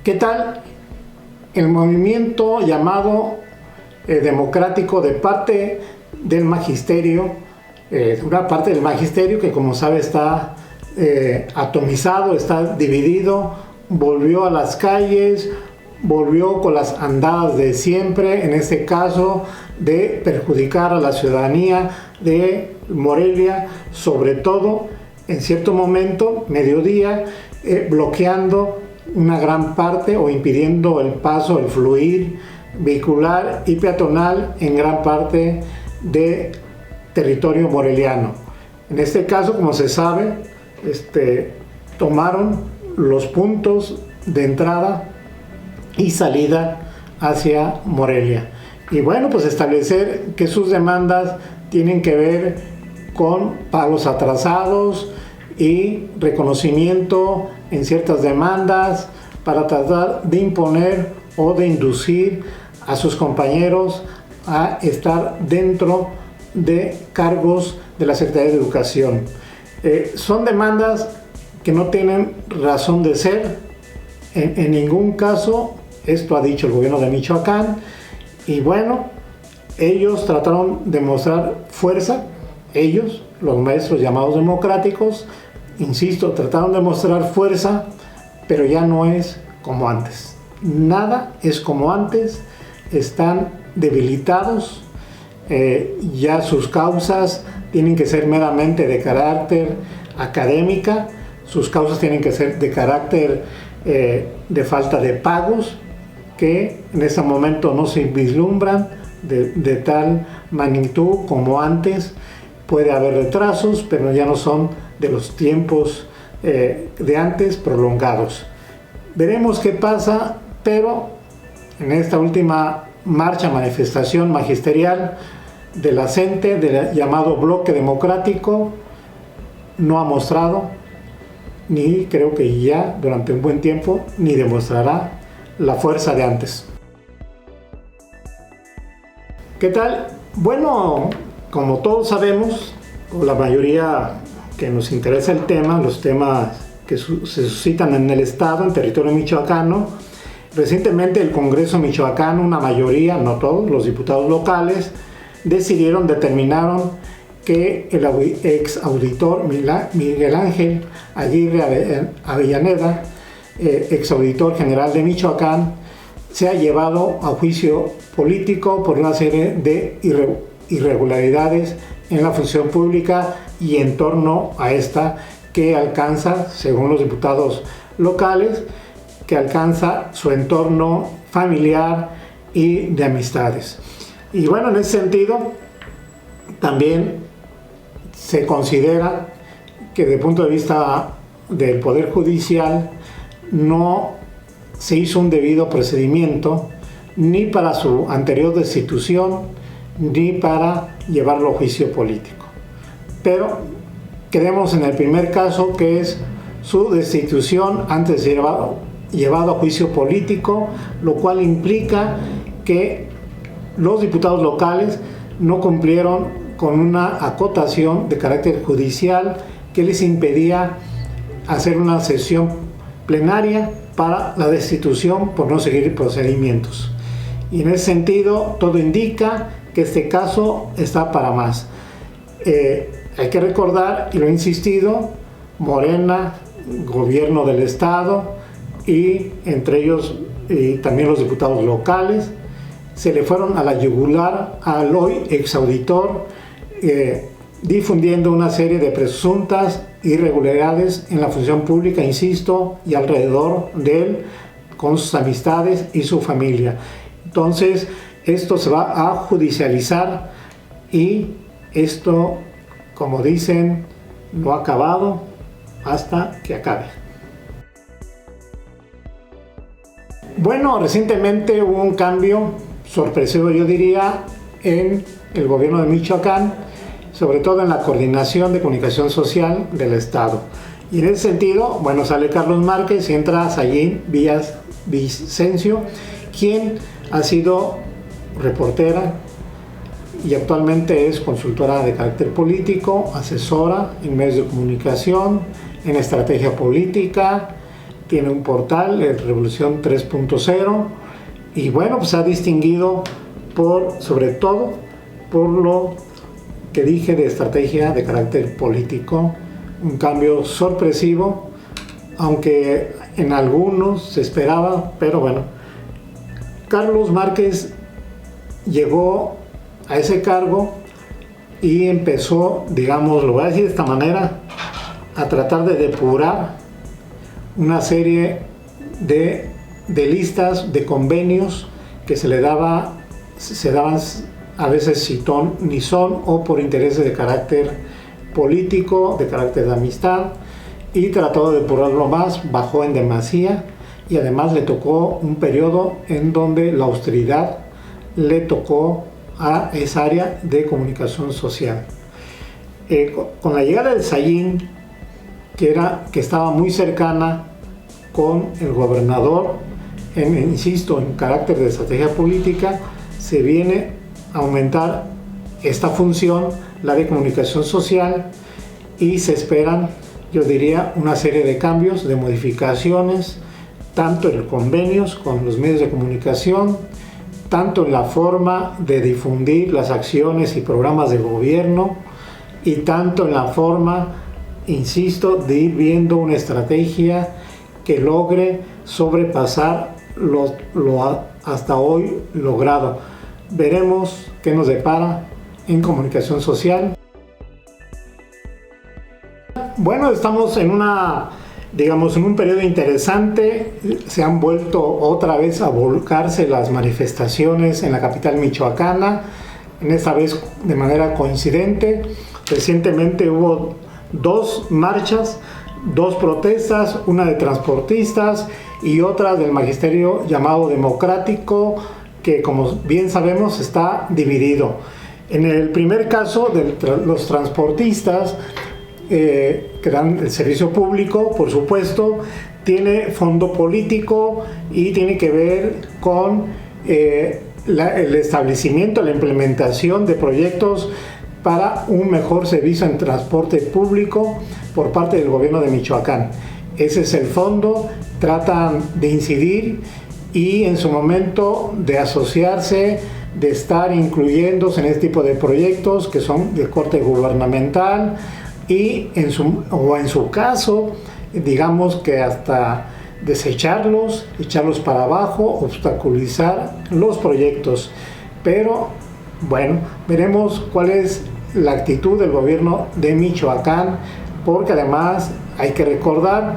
¿Qué tal el movimiento llamado democrático de parte del magisterio? Una parte del magisterio que, como sabe, está atomizado, está dividido, volvió a las calles, volvió con las andadas de siempre, en este caso de perjudicar a la ciudadanía de Morelia, sobre todo en cierto momento, mediodía, bloqueando una gran parte o impidiendo el paso, el fluir vehicular y peatonal en gran parte de territorio moreliano. En este caso, como se sabe, tomaron los puntos de entrada y salida hacia Morelia. Y bueno, pues establecer que sus demandas tienen que ver con pagos atrasados y reconocimiento en ciertas demandas para tratar de imponer o de inducir a sus compañeros a estar dentro de cargos de la Secretaría de Educación. Son demandas que no tienen razón de ser en ningún caso. Esto ha dicho el gobierno de Michoacán, y bueno, ellos trataron de mostrar fuerza, ellos, los maestros llamados democráticos, insisto, trataron de mostrar fuerza, pero ya no es como antes. Nada es como antes, están debilitados, ya sus causas tienen que ser meramente de carácter académica, sus causas tienen que ser de carácter de falta de pagos, que en este momento no se vislumbran de tal magnitud como antes. Puede haber retrasos, pero ya no son de los tiempos de antes prolongados. Veremos qué pasa, pero en esta última marcha, manifestación magisterial de la CENTE, del llamado Bloque Democrático, no ha mostrado, ni creo que ya durante un buen tiempo, ni demostrará la fuerza de antes. ¿Qué tal? Bueno, como todos sabemos, o la mayoría que nos interesa el tema, los temas que se suscitan en el estado, en territorio michoacano, recientemente el Congreso michoacano, una mayoría, no todos, los diputados locales, determinaron que el ex auditor Miguel Ángel Aguirre Avellaneda, ex auditor general de Michoacán, se ha llevado a juicio político por una serie de irregularidades en la función pública y en torno a esta, que alcanza, según los diputados locales, que alcanza su entorno familiar y de amistades. Y bueno, en ese sentido, también se considera que desde el punto de vista del Poder Judicial no se hizo un debido procedimiento ni para su anterior destitución ni para llevarlo a juicio político. Pero quedemos en el primer caso, que es su destitución antes de llevado a juicio político, lo cual implica que los diputados locales no cumplieron con una acotación de carácter judicial que les impedía hacer una sesión plenaria para la destitución por no seguir procedimientos. Y en ese sentido, todo indica que este caso está para más. Hay que recordar, y lo he insistido, Morena, gobierno del estado, y entre ellos también los diputados locales, se le fueron a la yugular al hoy exauditor, difundiendo una serie de presuntas irregularidades en la función pública, insisto, y alrededor de él, con sus amistades y su familia. Entonces, esto se va a judicializar, y esto, como dicen, no ha acabado hasta que acabe. Bueno, recientemente hubo un cambio sorpresivo, yo diría, en el gobierno de Michoacán, sobre todo en la coordinación de comunicación social del estado. Y en ese sentido, bueno, sale Carlos Márquez y entra Sayín Vicencio, quien ha sido reportera y actualmente es consultora de carácter político, asesora en medios de comunicación, en estrategia política, tiene un portal, Revolución 3.0, y bueno, pues se ha distinguido sobre todo por lo que dije de estrategia de carácter político, un cambio sorpresivo, aunque en algunos se esperaba, pero bueno, Carlos Márquez llegó a ese cargo y empezó, digamos, lo voy a decir de esta manera, a tratar de depurar una serie de listas, de convenios que se daban a veces sin ton ni son, o por intereses de carácter político, de carácter de amistad, y trató de depurarlo más, bajó en demasía, y además le tocó un periodo en donde la austeridad le tocó a esa área de comunicación social. Con la llegada del Sayin, que estaba muy cercana con el gobernador, insisto, en carácter de estrategia política, se viene a aumentar esta función, la de comunicación social, y se esperan, yo diría, una serie de cambios, de modificaciones, tanto en convenios con los medios de comunicación, tanto en la forma de difundir las acciones y programas del gobierno, y tanto en la forma, insisto, de ir viendo una estrategia que logre sobrepasar lo hasta hoy logrado. Veremos qué nos depara en comunicación social. Bueno, estamos en un periodo interesante. Se han vuelto otra vez a volcarse las manifestaciones en la capital michoacana, en esta vez de manera coincidente. Recientemente hubo 2 marchas, 2 protestas, una de transportistas y otra del magisterio llamado democrático, que como bien sabemos está dividido. En el primer caso de los transportistas, que dan el servicio público, por supuesto, tiene fondo político y tiene que ver con el establecimiento, la implementación de proyectos para un mejor servicio en transporte público por parte del gobierno de Michoacán. Ese es el fondo. Tratan de incidir y en su momento de asociarse, de estar incluyéndose en este tipo de proyectos que son de corte gubernamental, y en su caso, digamos que hasta desecharlos, echarlos para abajo, obstaculizar los proyectos. Pero bueno, veremos cuál es la actitud del gobierno de Michoacán, porque además hay que recordar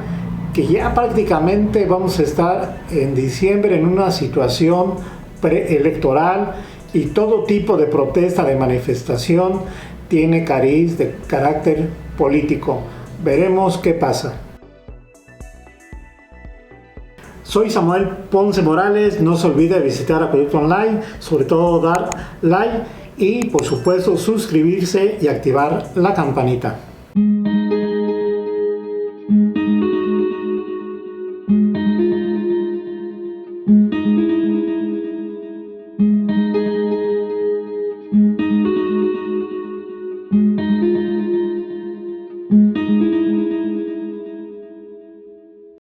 que ya prácticamente vamos a estar en diciembre en una situación preelectoral, y todo tipo de protesta, de manifestación, tiene cariz de carácter político. Veremos qué pasa. Soy Samuel Ponce Morales. No se olvide visitar Acueducto Online, sobre todo dar like y por supuesto suscribirse y activar la campanita.